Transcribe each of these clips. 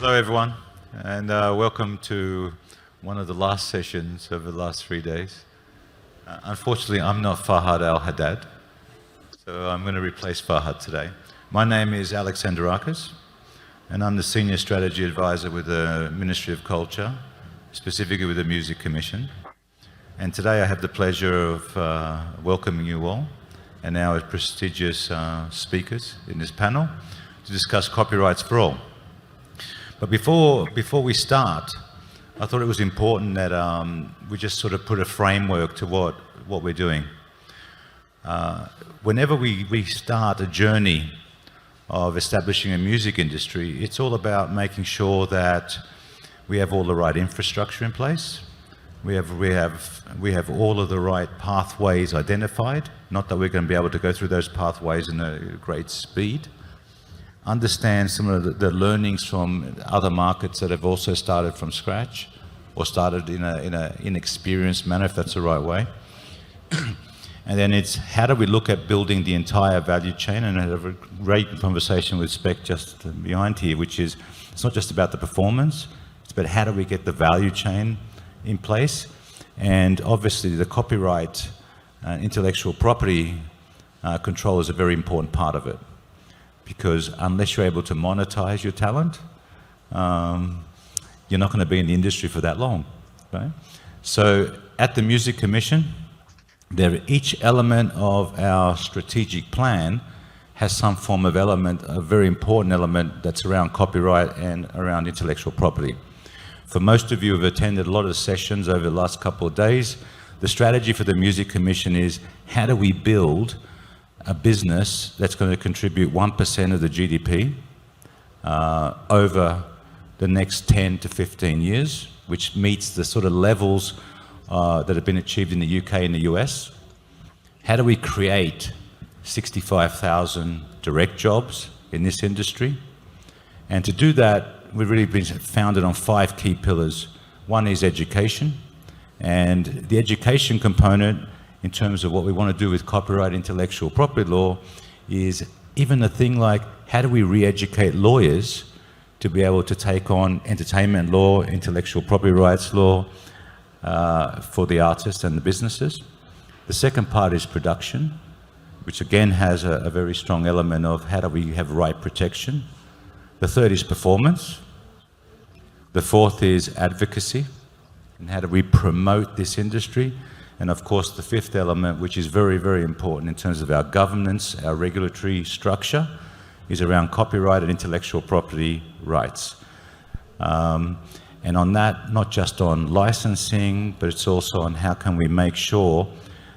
Hello everyone, and welcome to one of the last sessions of the last 3 days. Unfortunately, I'm not Farhad Al-Haddad, so I'm going to replace Farhad today. My name is Andarakis, and I'm the Senior Strategy Advisor with the Ministry of Culture, specifically with the Music Commission. And today I have the pleasure of welcoming you all and our prestigious speakers in this panel to discuss copyrights for all. But before we start, I thought it was important that we just sort of put a framework to what we're doing. Whenever we start a journey of establishing a music industry, it's all about making sure that we have all the right infrastructure in place. We have all of the right pathways identified. Not that we're going to be able to go through those pathways in a great speed. Understand some of the learnings from other markets that have also started from scratch or started in an inexperienced manner, if that's the right way. And then it's how do we look at building the entire value chain, and I had a great conversation with Spek just behind here, which is it's not just about the performance, it's about how do we get the value chain in place. And obviously the copyright and intellectual property control is a very important part of it. Because unless you're able to monetize your talent, you're not going to be in the industry for that long, right? So at the Music Commission, each element of our strategic plan has some form of element, a very important element that's around copyright and around intellectual property. For most of you who have attended a lot of sessions over the last couple of days, the strategy for the Music Commission is how do we build a business that's going to contribute 1% of the GDP over the next 10 to 15 years, which meets the sort of levels that have been achieved in the UK and the US. How do we create 65,000 direct jobs in this industry? And to do that, we've really been founded on 5 key pillars. One is education, and the education component in terms of what we want to do with copyright intellectual property law is even a thing like how do we re-educate lawyers to be able to take on entertainment law, intellectual property rights law for the artists and the businesses. The second part is production, which again has a very strong element of how do we have right protection. The third is performance. The fourth is advocacy, and how do we promote this industry. And of course, the fifth element, which is very, very important in terms of our governance, our regulatory structure, is around copyright and intellectual property rights. And on that, not just on licensing, but it's also on how can we make sure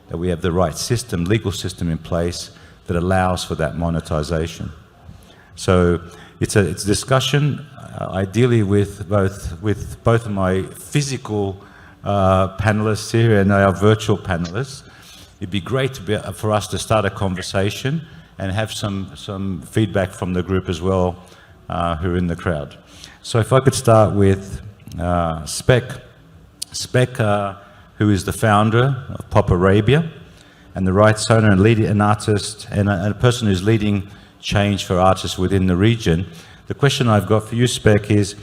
that we have the right system, legal system in place that allows for that monetization. So it's a discussion, ideally with both of my physical panelists here and our virtual panelists. It'd be great for us to start a conversation and have some feedback from the group as well who are in the crowd. So if I could start with Spek. Spek, who is the founder of PopArabia and the rights owner and an artist and a person who's leading change for artists within the region. The question I've got for you, Spek, is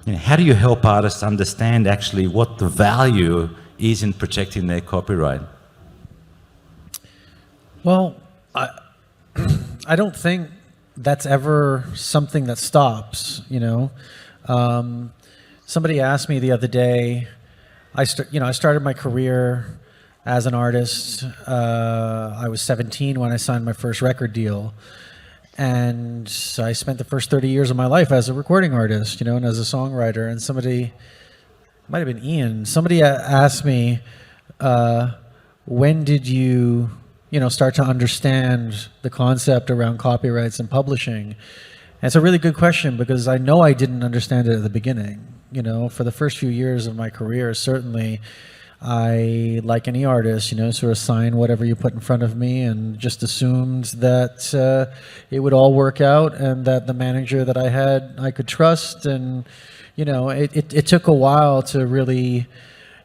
how do you help artists understand actually what the value is in protecting their copyright? Well, I don't think that's ever something that stops, you know. Somebody asked me the other day, I started my career as an artist. I was 17 when I signed my first record deal. And I spent the first 30 years of my life as a recording artist, you know, and as a songwriter. And somebody, might have been Iain, somebody asked me, when did you start to understand the concept around copyrights and publishing? And it's a really good question because I know I didn't understand it at the beginning. You know, for the first few years of my career, certainly, I, like any artist, sort of signed whatever you put in front of me and just assumed that it would all work out and that the manager that I had, I could trust. And, it took a while to really,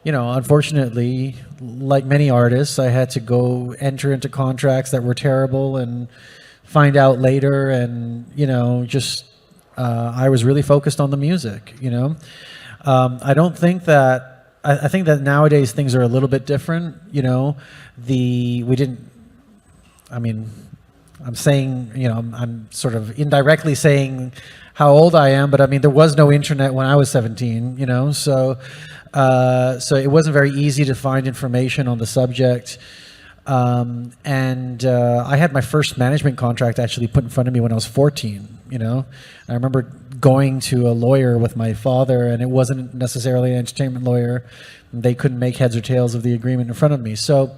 unfortunately, like many artists, I had to go enter into contracts that were terrible and find out later and, just I was really focused on the music, you know. I don't think that, I think that nowadays things are a little bit different, you know. I mean, I'm saying, you know, I'm sort of indirectly saying how old I am, but I mean, there was no internet when I was 17, you know, so it wasn't very easy to find information on the subject. I had my first management contract actually put in front of me when I was 14, you know. I remember going to a lawyer with my father, and it wasn't necessarily an entertainment lawyer. They couldn't make heads or tails of the agreement in front of me. So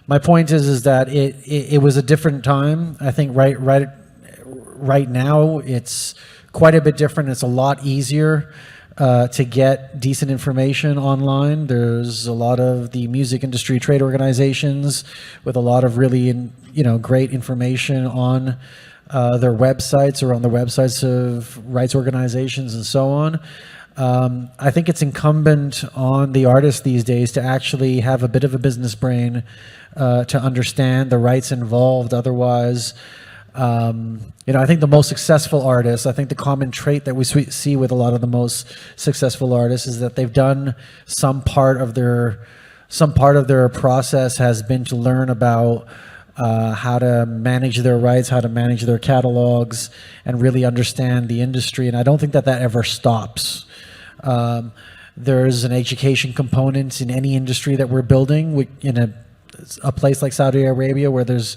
my point is that it was a different time. I think right now it's quite a bit different. It's a lot easier to get decent information online. There's a lot of the music industry trade organizations with a lot of really, you know, great information on their websites or on the websites of rights organizations and so on. I think it's incumbent on the artists these days to actually have a bit of a business brain to understand the rights involved. Otherwise, you know, I think the most successful artists, I think the common trait that we see with a lot of the most successful artists is that they've done some part of their process has been to learn about how to manage their rights, how to manage their catalogs, and really understand the industry. And I don't think that ever stops. There's an education component in any industry that we're building. In a place like Saudi Arabia, where there's,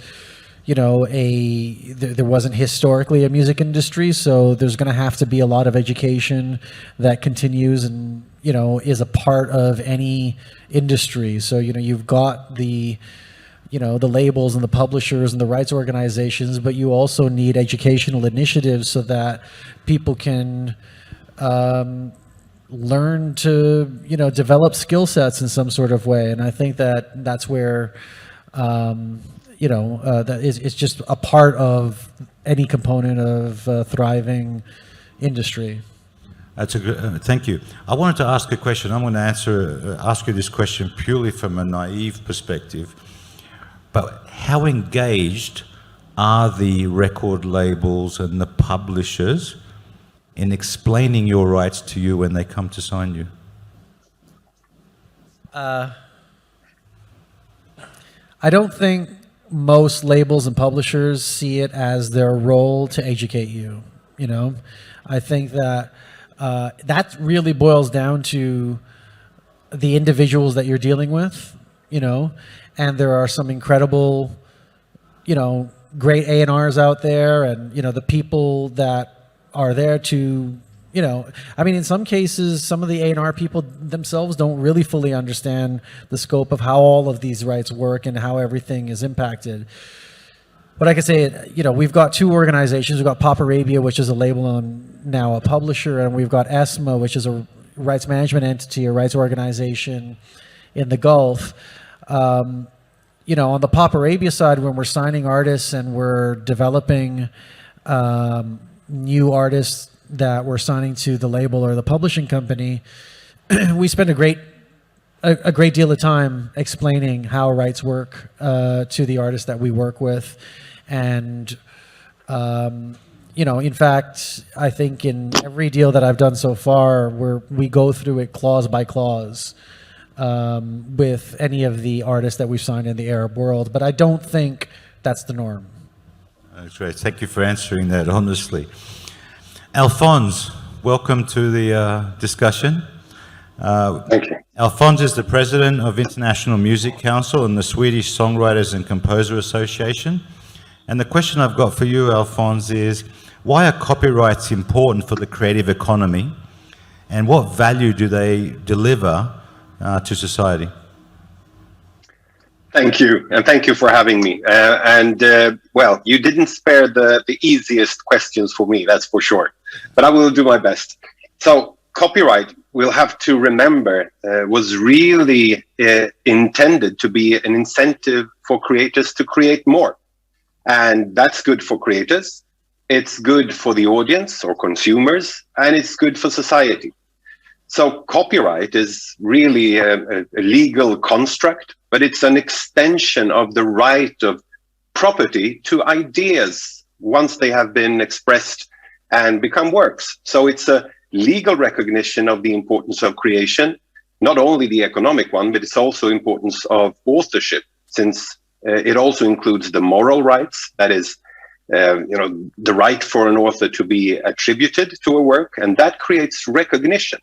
you know, there wasn't historically a music industry, so there's going to have to be a lot of education that continues and, you know, is a part of any industry. So, you know, you've got the, you know, the labels and the publishers and the rights organizations, but you also need educational initiatives so that people can learn to, you know, develop skill sets in some sort of way. And I think that that's where, you know, it's just a part of any component of a thriving industry. That's a good, thank you. I wanted to ask a question. I'm going to ask you this question purely from a naive perspective. But how engaged are the record labels and the publishers in explaining your rights to you when they come to sign you? I don't think most labels and publishers see it as their role to educate you. You know, I think that that really boils down to the individuals that you're dealing with, you know, and there are some incredible, you know, great A&Rs out there, and, you know, the people that are there to, you know, I mean, in some cases, some of the A&R people themselves don't really fully understand the scope of how all of these rights work and how everything is impacted. But I can say, you know, we've got two organizations. We've got PopArabia, which is a label and now a publisher, and we've got ESMAA, which is a rights management entity, a rights organization in the Gulf. You know, on the PopArabia side, when we're signing artists and we're developing new artists that we're signing to the label or the publishing company, we spend a great deal of time explaining how rights work to the artists that we work with. And, you know, in fact, I think in every deal that I've done so far, we go through it clause by clause with any of the artists that we've signed in the Arab world. But I don't think that's the norm. That's great. Thank you for answering that honestly. Alphonse, welcome to the discussion. Thank you. Alphonse is the president of International Music Council and the Swedish Songwriters and Composer Association. And the question I've got for you, Alphonse, is why are copyrights important for the creative economy, and what value do they deliver to society? Thank you, and thank you for having me. Well, you didn't spare the easiest questions for me, that's for sure. But I will do my best. So, copyright, we'll have to remember, was really intended to be an incentive for creators to create more. And that's good for creators, it's good for the audience or consumers, and it's good for society. So copyright is really a legal construct, but it's an extension of the right of property to ideas once they have been expressed and become works. So it's a legal recognition of the importance of creation, not only the economic one, but it's also importance of authorship, since it also includes the moral rights, that is, the right for an author to be attributed to a work, and that creates recognition.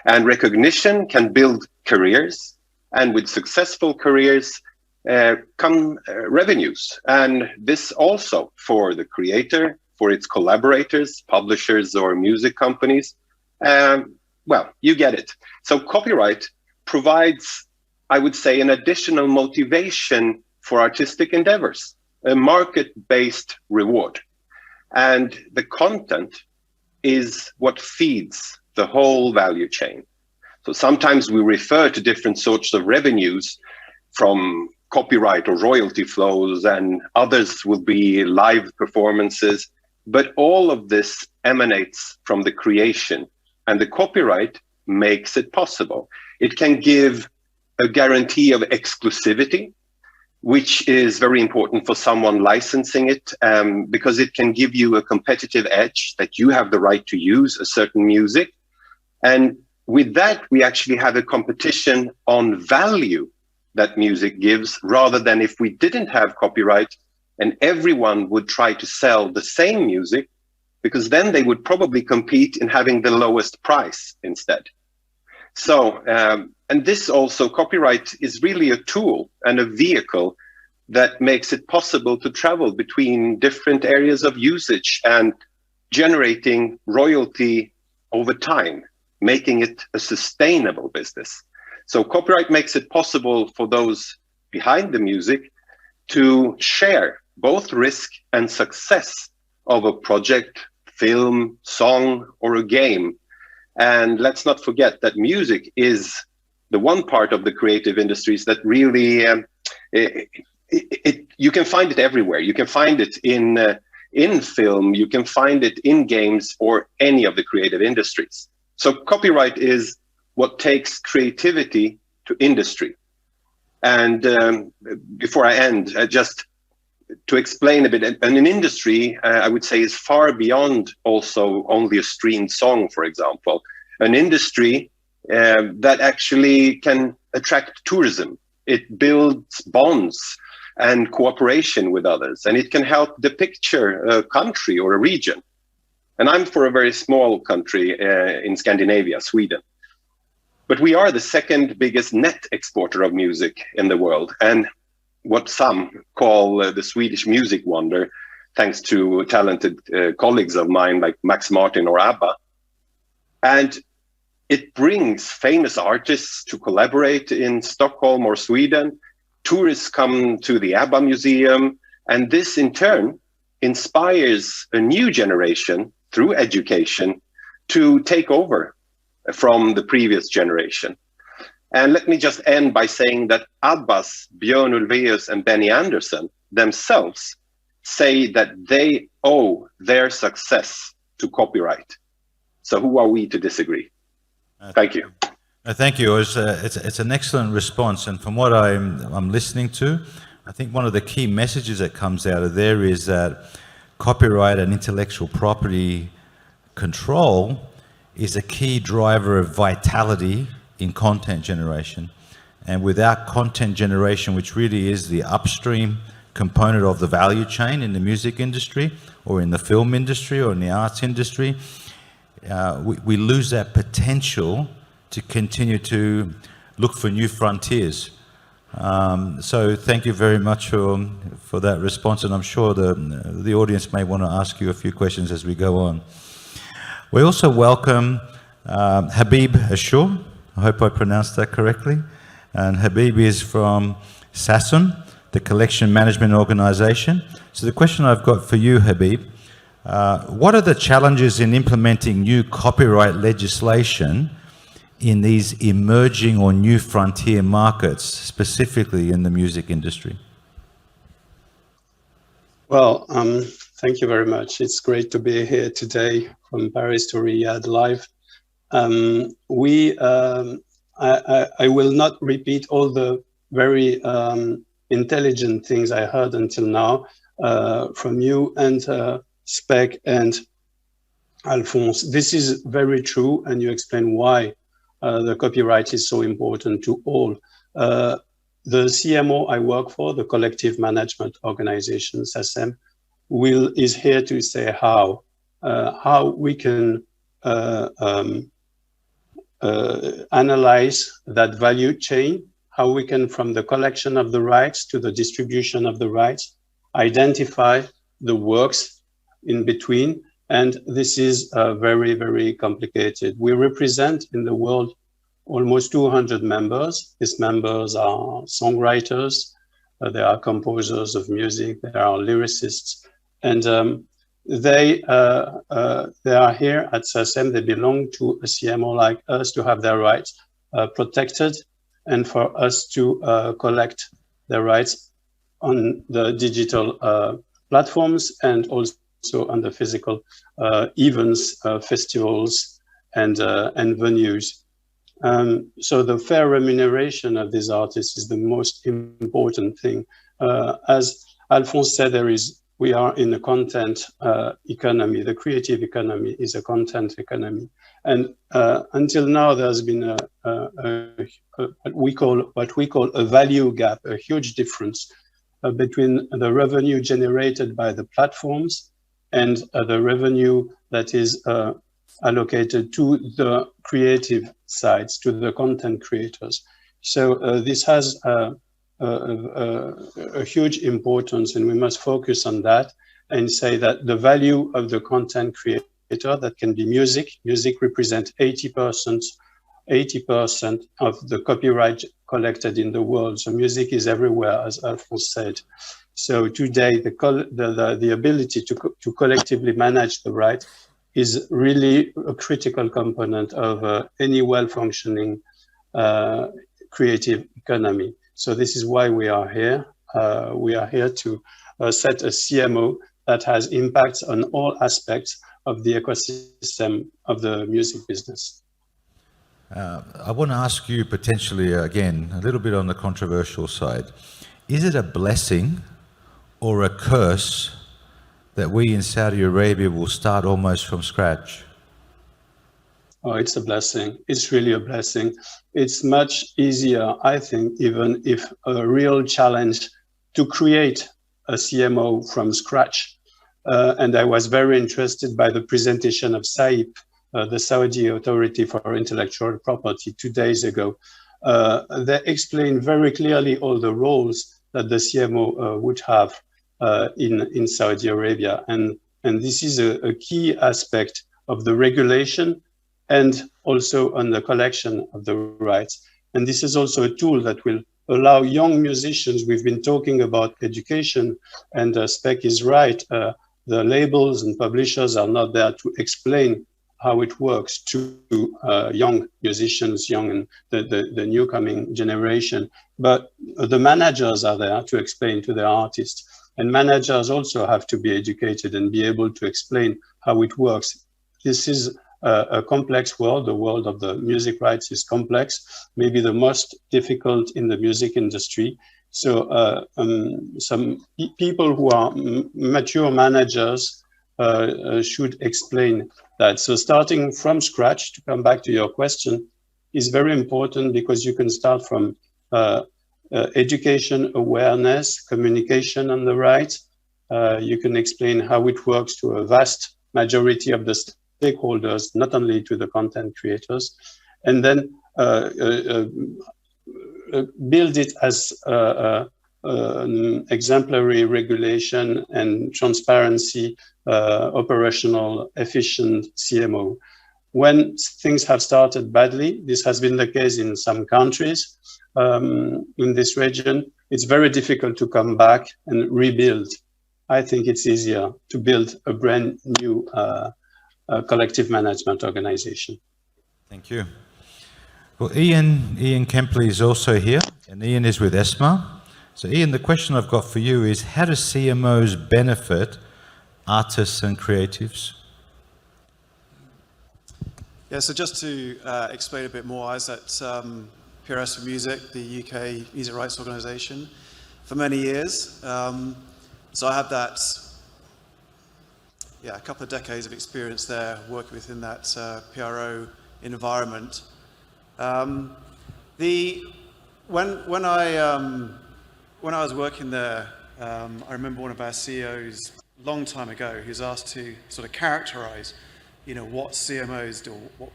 And recognition can build careers, and with successful careers come revenues. And this also for the creator, for its collaborators, publishers, or music companies. Well, you get it. So copyright provides, I would say, an additional motivation for artistic endeavors, a market-based reward. And the content is what feeds the whole value chain. So sometimes we refer to different sorts of revenues from copyright or royalty flows, and others will be live performances. But all of this emanates from the creation, and the copyright makes it possible. It can give a guarantee of exclusivity, which is very important for someone licensing it, because it can give you a competitive edge that you have the right to use a certain music. And with that, we actually have a competition on value that music gives, rather than if we didn't have copyright and everyone would try to sell the same music, because then they would probably compete in having the lowest price instead. So, and this also, copyright is really a tool and a vehicle that makes it possible to travel between different areas of usage and generating royalty over time, making it a sustainable business. So copyright makes it possible for those behind the music to share both risk and success of a project, film, song, or a game. And let's not forget that music is the one part of the creative industries that really, you can find it everywhere. You can find it in film, you can find it in games, or any of the creative industries. So copyright is what takes creativity to industry. And before I end, just to explain a bit, and an industry, I would say, is far beyond also only a streamed song, for example. An industry that actually can attract tourism. It builds bonds and cooperation with others, and it can help depicture a country or a region. And I'm for a very small country in Scandinavia, Sweden. But we are the second biggest net exporter of music in the world, and what some call the Swedish music wonder, thanks to talented colleagues of mine like Max Martin or ABBA. And it brings famous artists to collaborate in Stockholm or Sweden. Tourists come to the ABBA Museum, and this in turn inspires a new generation through education to take over from the previous generation. And let me just end by saying that ABBA's Björn Ulvaeus and Benny Andersson themselves say that they owe their success to copyright. So who are we to disagree? Thank you. Thank you. It's an excellent response. And from what I'm listening to, I think one of the key messages that comes out of there is that copyright and intellectual property control is a key driver of vitality in content generation. And without content generation, which really is the upstream component of the value chain in the music industry or in the film industry or in the arts industry, we lose that potential to continue to look for new frontiers. So thank you very much for that response, and I'm sure the audience may want to ask you a few questions as we go on. We also welcome Habib Ashur. I hope I pronounced that correctly. And Habib is from SASUN, the Collection Management Organization. So the question I've got for you, Habib, what are the challenges in implementing new copyright legislation in these emerging or new frontier markets, specifically in the music industry? Well, thank you very much. It's great to be here today from Paris to Riyadh live. I will not repeat all the very intelligent things I heard until now from you and Spek and Alphonse. This is very true, and you explain why the copyright is so important to all. The CMO I work for, the Collective Management Organization, SACEM, is here to say how we can analyze that value chain, how we can, from the collection of the rights to the distribution of the rights, identify the works in between. And this is very, very complicated. We represent in the world almost 200 members. These members are songwriters, they are composers of music, they are lyricists, and they are here at SACEM. They belong to a CMO like us to have their rights protected, and for us to collect their rights on the digital platforms and also on the physical events, festivals, and venues. So the fair remuneration of these artists is the most important thing. As Alphonse said, we are in a content economy. The creative economy is a content economy. And until now, there's been what we call a value gap, a huge difference between the revenue generated by the platforms and the revenue that is allocated to the creative sides, to the content creators. So this has a huge importance, and we must focus on that and say that the value of the content creator, that can be music. Music represents 80% of the copyright collected in the world. So music is everywhere, as Alphonse said. So today, the ability to collectively manage the right is really a critical component of any well-functioning creative economy. So this is why we are here. We are here to set a CMO that has impacts on all aspects of the ecosystem of the music business. I want to ask you potentially, again, a little bit on the controversial side. Is it a blessing or a curse that we in Saudi Arabia will start almost from scratch? Oh, it's a blessing. It's really a blessing. It's much easier, I think, even if a real challenge to create a CMO from scratch. And I was very interested by the presentation of SAIP, the Saudi Authority for Intellectual Property, 2 days ago. They explained very clearly all the roles that the CMO would have in Saudi Arabia. And this is a key aspect of the regulation and also on the collection of the rights. And this is also a tool that will allow young musicians. We've been talking about education, and Spek is right. The labels and publishers are not there to explain how it works to young musicians, young and the new coming generation. But the managers are there to explain to their artists. And managers also have to be educated and be able to explain how it works. This is a complex world. The world of the music rights is complex, maybe the most difficult in the music industry. So some people who are mature managers should explain that. So starting from scratch, to come back to your question, is very important, because you can start from education, awareness, communication on the rights. You can explain how it works to a vast majority of the stakeholders, not only to the content creators, and then build it as an exemplary regulation and transparency, operational, efficient CMO. When things have started badly, this has been the case in some countries in this region, it's very difficult to come back and rebuild. I think it's easier to build a brand new collective management organization. Thank you. Well, Iain Kemplay is also here, and Iain is with ESMAA. So Iain, the question I've got for you is, how do CMOs benefit artists and creatives? Yeah, so just to explain a bit more, I was at PRS for Music, the UK music rights organisation, for many years. So I have that yeah, a couple of decades of experience there working within that PRO environment. When I was working there, I remember one of our CEOs a long time ago, he was asked to sort of characterize, what CMOs do, what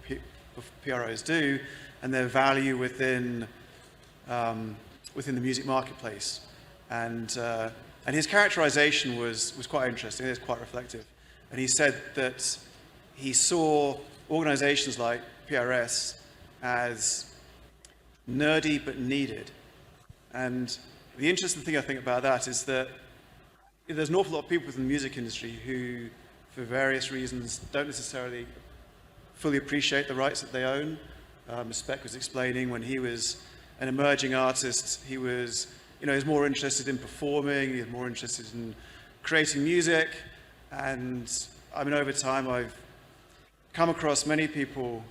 PROs do, and their value within the music marketplace. And his characterization was quite interesting. It was quite reflective. And he said that he saw organizations like PRS as nerdy but needed. And the interesting thing I think about that is that there's an awful lot of people within the music industry who, for various reasons, don't necessarily fully appreciate the rights that they own. As Spek was explaining, when he was an emerging artist, he was more interested in performing, he was more interested in creating music. And I mean, over time, I've come across many people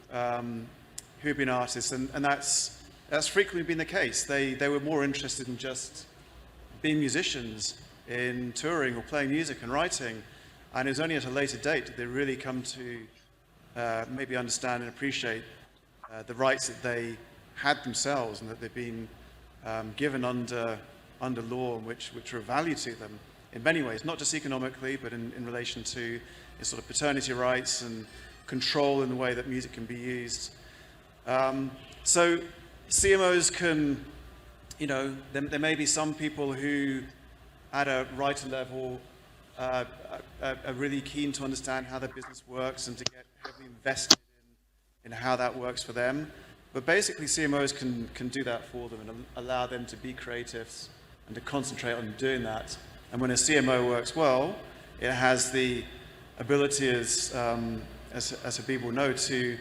who've been artists, and that's frequently been the case. They were more interested in just being musicians, in touring or playing music and writing. And it was only at a later date that they really come to maybe understand and appreciate the rights that they had themselves and that they've been given under law, which are of value to them in many ways, not just economically, but in relation to sort of paternity rights and control in the way that music can be used. So CMOs can, there may be some people who, at a writer level, are really keen to understand how their business works and to get heavily invested in how that works for them. But basically, CMOs can do that for them and allow them to be creatives and to concentrate on doing that. And when a CMO works well, it has the ability, as Habib will know, to,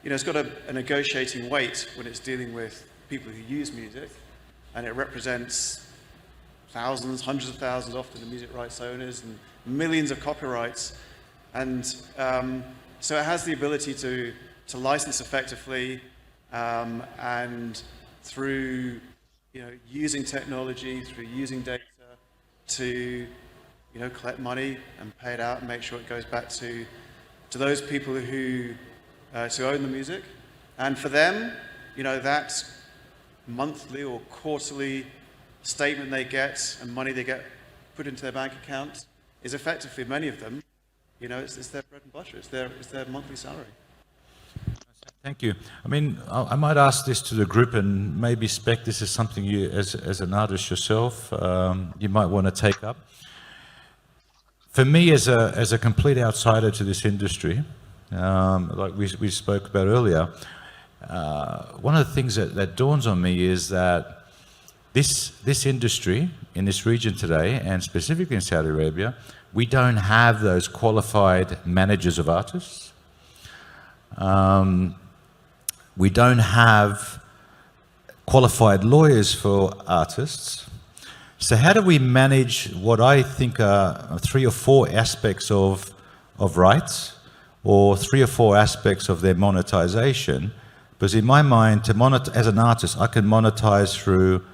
it's got a negotiating weight when it's dealing with people who use music, and it represents thousands, hundreds of thousands, often the music rights owners, and millions of copyrights. And so it has the ability to license effectively, and through using technology, through using data to collect money and pay it out and make sure it goes back to those people who to own the music. And for them, that monthly or quarterly statement they get and money they get put into their bank account is effectively, many of them, it's their bread and butter, it's their monthly salary. Thank you. I mean, I might ask this to the group, and maybe Spek, this is something you, as an artist yourself, you might want to take up. For me, as a complete outsider to this industry, like we spoke about earlier, one of the things that dawns on me is that this industry in this region today, and specifically in Saudi Arabia, we don't have those qualified managers of artists. We don't have qualified lawyers for artists. So how do we manage what I think are 3 or 4 aspects of rights, or 3 or 4 aspects of their monetization? Because in my mind, as an artist, I can monetize through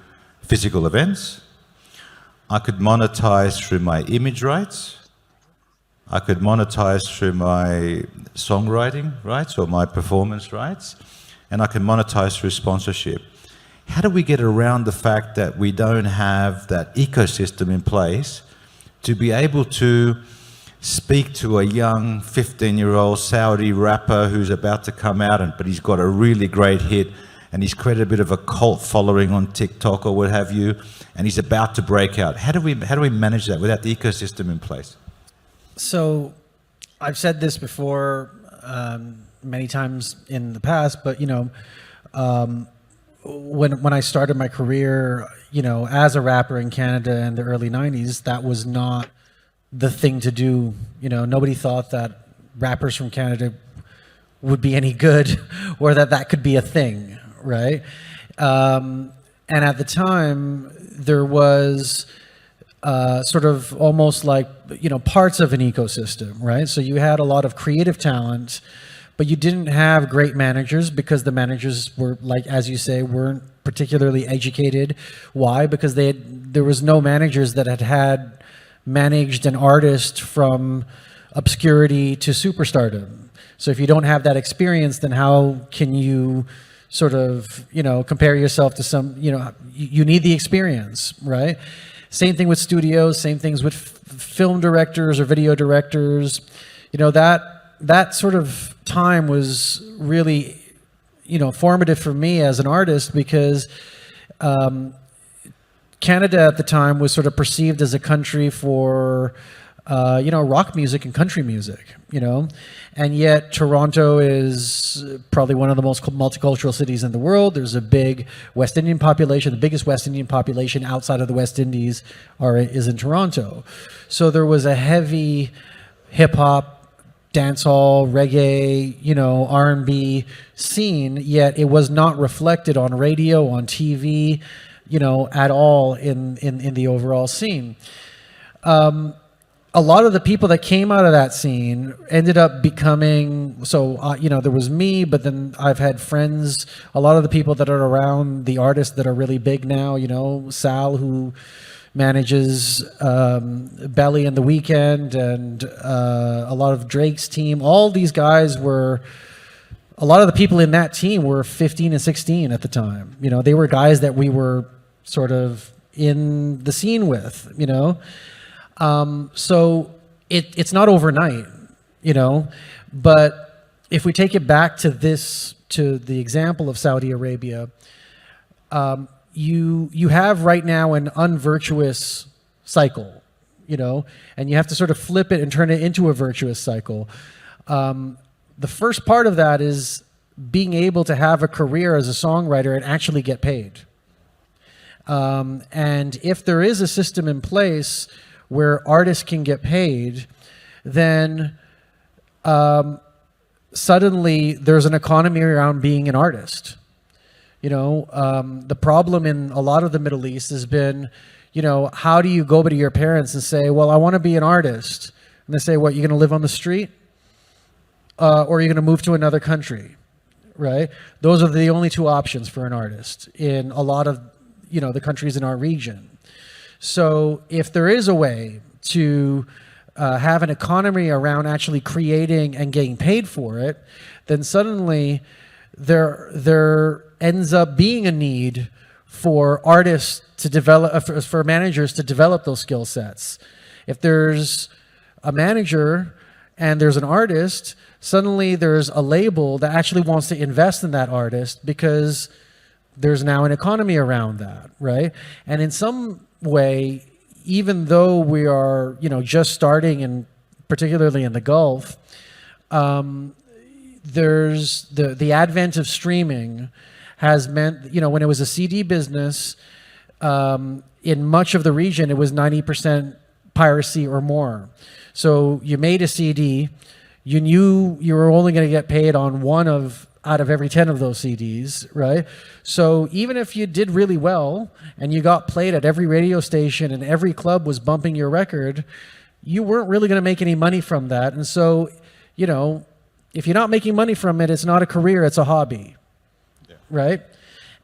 physical events. I could monetize through my image rights. I could monetize through my songwriting rights or my performance rights. And I can monetize through sponsorship. How do we get around the fact that we don't have that ecosystem in place to be able to speak to a young 15-year-old Saudi rapper who's about to come out, but he's got a really great hit, and he's created a bit of a cult following on TikTok or what have you, and he's about to break out? How do we manage that without the ecosystem in place? So I've said this before many times in the past, but when I started my career, as a rapper in Canada in the early 90s, that was not the thing to do. Nobody thought that rappers from Canada would be any good or that could be a thing, right? And at the time, there was sort of almost like, parts of an ecosystem, right? So you had a lot of creative talent, but you didn't have great managers because the managers were, like, as you say, weren't particularly educated. Why? Because there was no managers that had managed an artist from obscurity to superstardom. So if you don't have that experience, then how can you sort of, compare yourself to some, you need the experience, right? Same thing with studios, same things with film directors or video directors. That sort of time was really, formative for me as an artist, because Canada at the time was sort of perceived as a country for, rock music and country music, and yet Toronto is probably one of the most multicultural cities in the world. There's a big West Indian population. The biggest West Indian population outside of the West Indies is in Toronto. So there was a heavy hip-hop, dancehall, reggae, R&B scene, yet it was not reflected on radio, on TV, at all in the overall scene. A lot of the people that came out of that scene ended up becoming, there was me, but then I've had friends, a lot of the people that are around the artists that are really big now, Sal, who manages Belly and The Weeknd, and a lot of Drake's team. All these guys a lot of the people in that team were 15 and 16 at the time. They were guys that we were sort of in the scene with, so it's not overnight, but if we take it back to the example of Saudi Arabia, you have right now an unvirtuous cycle, and you have to sort of flip it and turn it into a virtuous cycle. The first part of that is being able to have a career as a songwriter and actually get paid. And if there is a system in place where artists can get paid, then suddenly there's an economy around being an artist. The problem in a lot of the Middle East has been, how do you go to your parents and say, well, I want to be an artist? And they say, what, you're going to live on the street? Or you're going to move to another country, right? Those are the only two options for an artist in a lot of, the countries in our region. So if there is a way to have an economy around actually creating and getting paid for it, then suddenly there ends up being a need for artists to develop, for managers to develop those skill sets. If there's a manager and there's an artist, suddenly there's a label that actually wants to invest in that artist because there's now an economy around that, right? And in some way, even though we are, just starting, and particularly in the Gulf, there's the advent of streaming has meant, when it was a CD business, in much of the region, it was 90% piracy or more. So you made a CD, you knew you were only going to get paid on one out of every 10 of those CDs, right? So even if you did really well and you got played at every radio station and every club was bumping your record, you weren't really going to make any money from that. And so, if you're not making money from it, it's not a career, it's a hobby, right?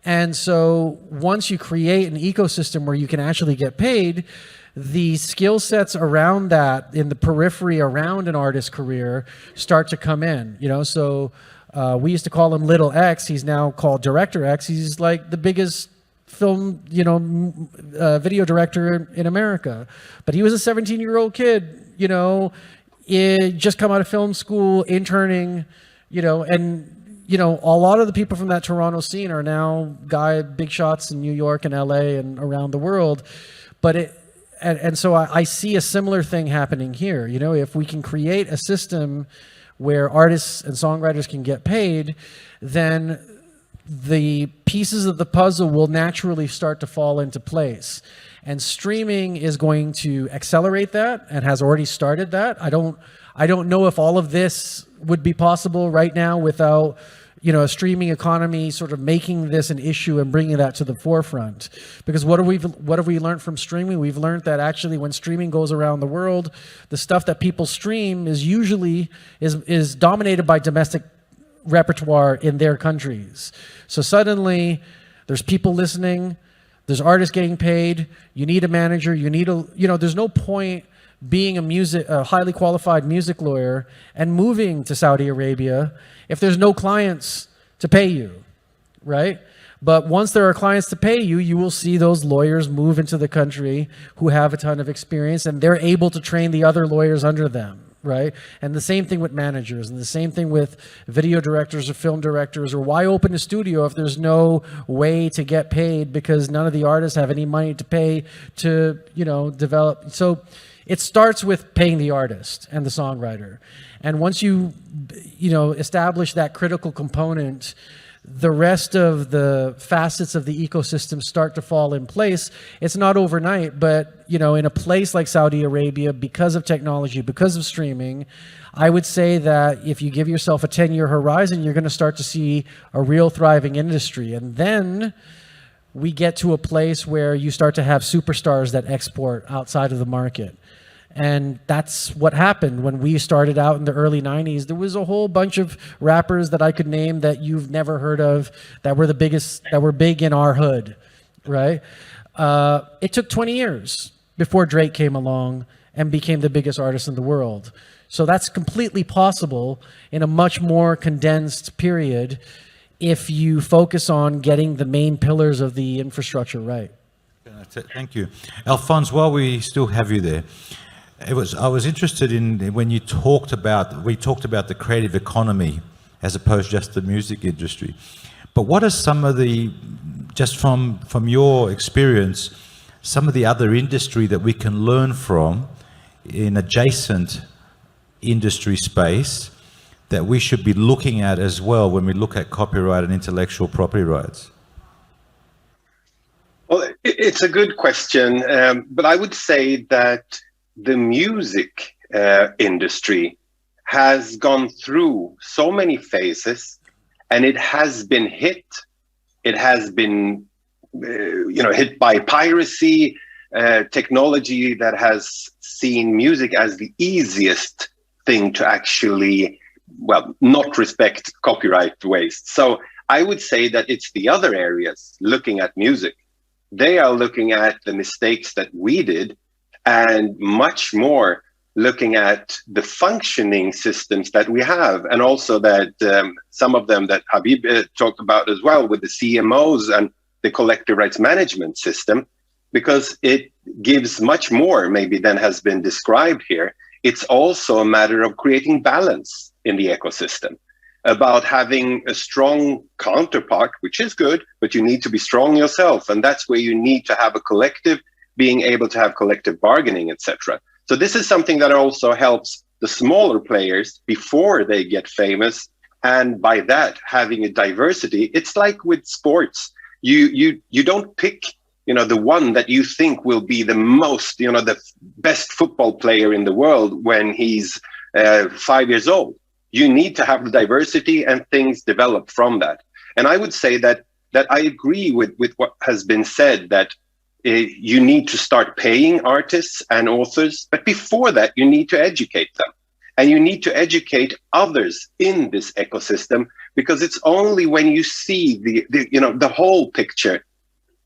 And so once you create an ecosystem where you can actually get paid, the skill sets around that in the periphery around an artist's career start to come in, so we used to call him Little X. He's now called Director X. He's like the biggest film, video director in America. But he was a 17-year-old kid, just come out of film school, interning, and, a lot of the people from that Toronto scene are now big shots in New York and LA and around the world. But so I see a similar thing happening here. If we can create a system where artists and songwriters can get paid, then the pieces of the puzzle will naturally start to fall into place. And streaming is going to accelerate that and has already started that. I don't know if all of this would be possible right now without a streaming economy sort of making this an issue and bringing that to the forefront. Because what have we learned from streaming? We've learned that actually when streaming goes around the world, the stuff that people stream is usually is dominated by domestic repertoire in their countries. So suddenly there's people listening, there's artists getting paid, you need a manager, there's no point being a highly qualified music lawyer and moving to Saudi Arabia if there's no clients to pay you, right? But once there are clients to pay you, you will see those lawyers move into the country who have a ton of experience, and they're able to train the other lawyers under them, right? And the same thing with managers, and the same thing with video directors or film directors, or why open a studio if there's no way to get paid because none of the artists have any money to pay to, develop. So it starts with paying the artist and the songwriter. And once you establish that critical component, the rest of the facets of the ecosystem start to fall in place. It's not overnight, but in a place like Saudi Arabia, because of technology, because of streaming, I would say that if you give yourself a 10-year horizon, you're going to start to see a real thriving industry. And then we get to a place where you start to have superstars that export outside of the market. And that's what happened when we started out in the early 90s. There was a whole bunch of rappers that I could name that you've never heard of that were the biggest, that were big in our hood, right? It took 20 years before Drake came along and became the biggest artist in the world. So that's completely possible in a much more condensed period if you focus on getting the main pillars of the infrastructure right. Thank you. Alphonse, while we still have you there, I was interested in when we talked about the creative economy as opposed to just the music industry. But what are some of the, just from your experience, some of the other industry that we can learn from in adjacent industry space that we should be looking at as well when we look at copyright and intellectual property rights? Well, it's a good question, but I would say that the music industry has gone through so many phases, and it has been hit. It has been, hit by piracy, technology that has seen music as the easiest thing to actually, not respect copyright waste. So I would say that it's the other areas looking at music. They are looking at the mistakes that we did, and much more looking at the functioning systems that we have, and also that some of them that Habib talked about as well, with the CMOs and the collective rights management system, because it gives much more maybe than has been described here. It's also a matter of creating balance in the ecosystem, about having a strong counterpart, which is good, but you need to be strong yourself. And that's where you need to have a collective, being able to have collective bargaining, etc. So this is something that also helps the smaller players before they get famous. And by that, having a diversity, it's like with sports. You don't pick, the one that you think will be the most, the best football player in the world when he's 5 years old. You need to have the diversity, and things develop from that. And I would say that I agree with what has been said, that you need to start paying artists and authors, but before that, you need to educate them, and you need to educate others in this ecosystem, because it's only when you see the whole picture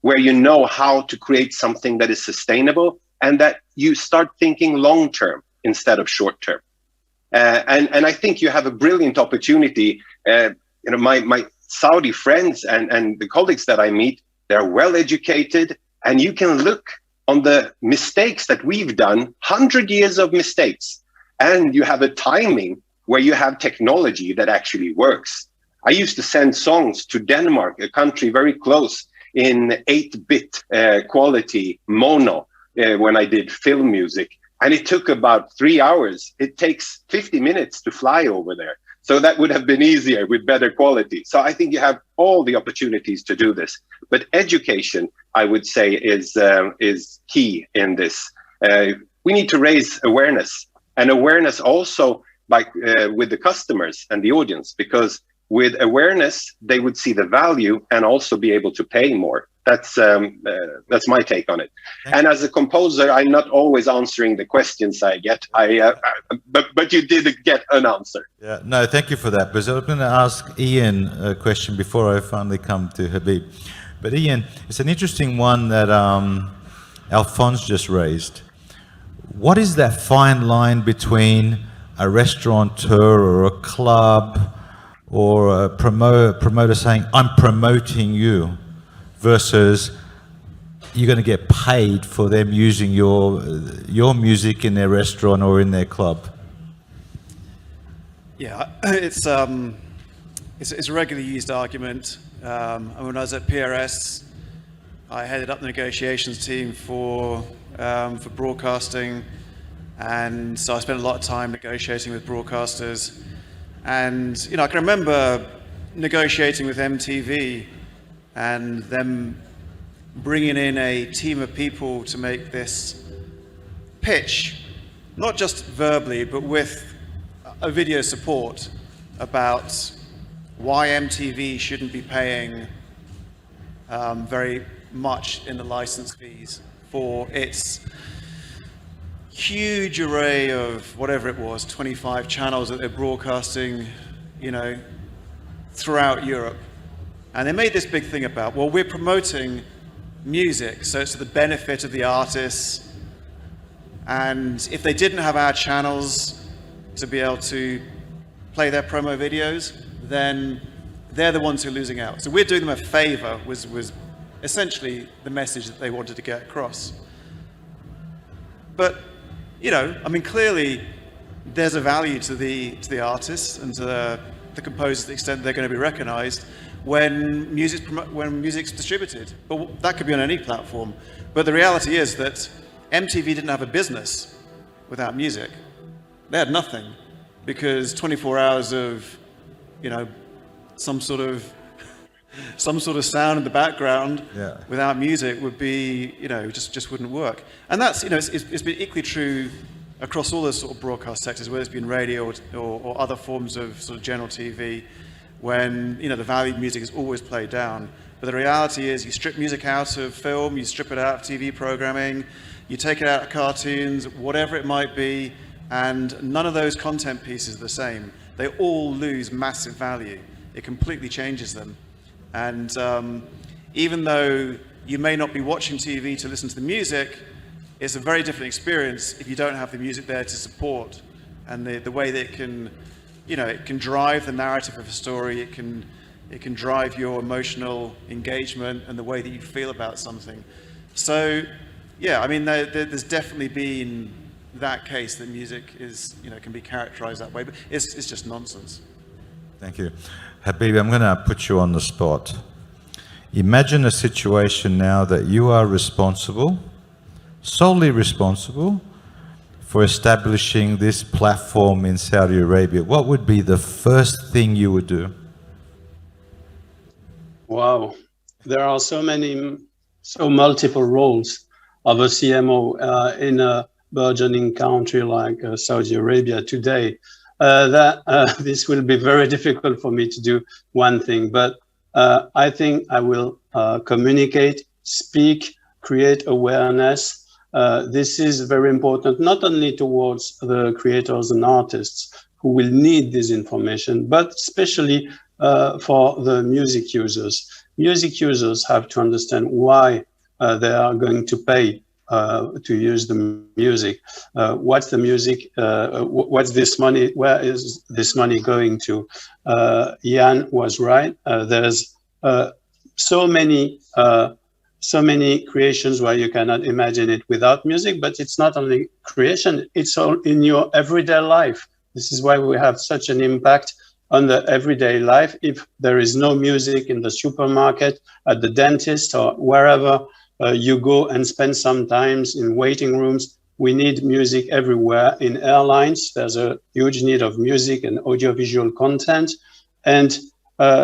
where you know how to create something that is sustainable, and that you start thinking long term instead of short term. And I think you have a brilliant opportunity. My Saudi friends and the colleagues that I meet, they're well educated. And you can look on the mistakes that we've done, 100 years of mistakes, and you have a timing where you have technology that actually works. I used to send songs to Denmark, a country very close, in 8-bit quality mono when I did film music. And it took about 3 hours. It takes 50 minutes to fly over there. So that would have been easier with better quality. So I think you have all the opportunities to do this. But education, I would say, is key in this. We need to raise awareness, and awareness also with the customers and the audience, because with awareness, they would see the value and also be able to pay more. That's my take on it. And as a composer, I'm not always answering the questions I get. But you did get an answer. Yeah, no, thank you for that. Because I was going to ask Iain a question before I finally come to Habib. But Iain, it's an interesting one that Alphonse just raised. what is that fine line between a restaurateur or a club or a promoter saying, I'm promoting you, versus you're going to get paid for them using your music in their restaurant or in their club? Yeah, it's a regularly used argument. And when I was at PRS, I headed up the negotiations team for broadcasting, and so I spent a lot of time negotiating with broadcasters. And I can remember negotiating with MTV and them bringing in a team of people to make this pitch, not just verbally, but with a video support about why MTV shouldn't be paying very much in the license fees for its huge array of whatever it was, 25 channels that they're broadcasting, throughout Europe. And they made this big thing about, well, we're promoting music, so it's to the benefit of the artists. And if they didn't have our channels to be able to play their promo videos, then they're the ones who are losing out. So we're doing them a favor, was essentially the message that they wanted to get across. But, clearly there's a value to the artists and to the composers to the extent they're going to be recognized when music's distributed. But that could be on any platform. But the reality is that MTV didn't have a business without music. They had nothing, because 24 hours of, some sort of sound in the background without music would be, just wouldn't work. And that's, it's been equally true across all those sort of broadcast sectors, whether it's been radio or other forms of sort of general TV, when, the value of music is always played down. But the reality is you strip music out of film, you strip it out of TV programming, you take it out of cartoons, whatever it might be, and none of those content pieces are the same. They all lose massive value. It completely changes them. And even though you may not be watching TV to listen to the music, it's a very different experience if you don't have the music there to support, and the way that it can, it can drive the narrative of a story, it can drive your emotional engagement and the way that you feel about something. So, yeah, there's definitely been that case that music is, can be characterized that way, but it's just nonsense. Thank you. Habibi, I'm going to put you on the spot. Imagine a situation now that you are responsible, solely responsible, for establishing this platform in Saudi Arabia. What would be the first thing you would do? Wow, there are so multiple roles of a CMO in a burgeoning country like Saudi Arabia today, that this will be very difficult for me to do one thing. But I think I will communicate, speak, create awareness. This is very important, not only towards the creators and artists who will need this information, but especially for the music users. Music users have to understand why they are going to pay to use the music. What's the music? What's this money? Where is this money going to? Iain was right. There's so many creations where you cannot imagine it without music, but it's not only creation, it's all in your everyday life. This is why we have such an impact on the everyday life. If there is no music in the supermarket, at the dentist, or wherever you go and spend some time in waiting rooms, we need music everywhere. In airlines, there's a huge need of music and audiovisual content. And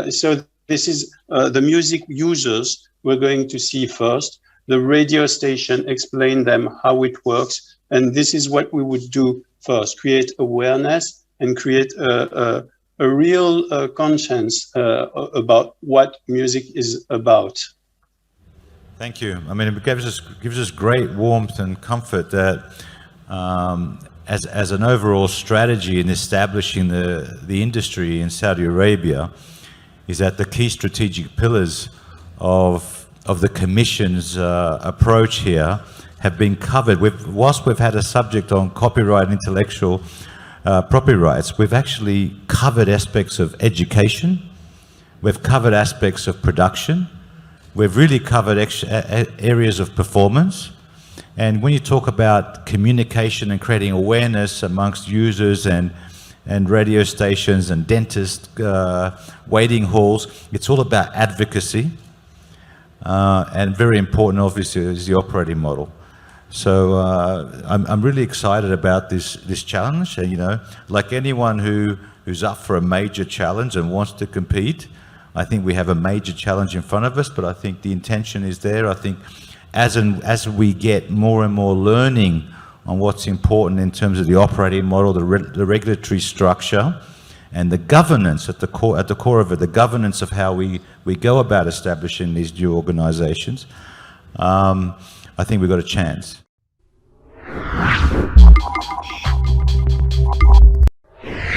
so this is the music users we're going to see first. The radio station, explain them how it works. And this is what we would do first, create awareness and create a real conscience about what music is about. Thank you. It gives us great warmth and comfort that as an overall strategy in establishing the industry in Saudi Arabia, is that the key strategic pillars of the Commission's approach here have been covered. Whilst we've had a subject on copyright and intellectual property rights, we've actually covered aspects of education, we've covered aspects of production, we've really covered areas of performance. And when you talk about communication and creating awareness amongst users and radio stations and dentists, waiting halls, it's all about advocacy. And very important, obviously, is the operating model. So I'm really excited about this challenge. You know, like anyone who's up for a major challenge and wants to compete, I think we have a major challenge in front of us, but I think the intention is there. I think as we get more and more learning on what's important in terms of the operating model, the regulatory structure, and the governance at the core of it, the governance of how we go about establishing these new organizations, I think we've got a chance.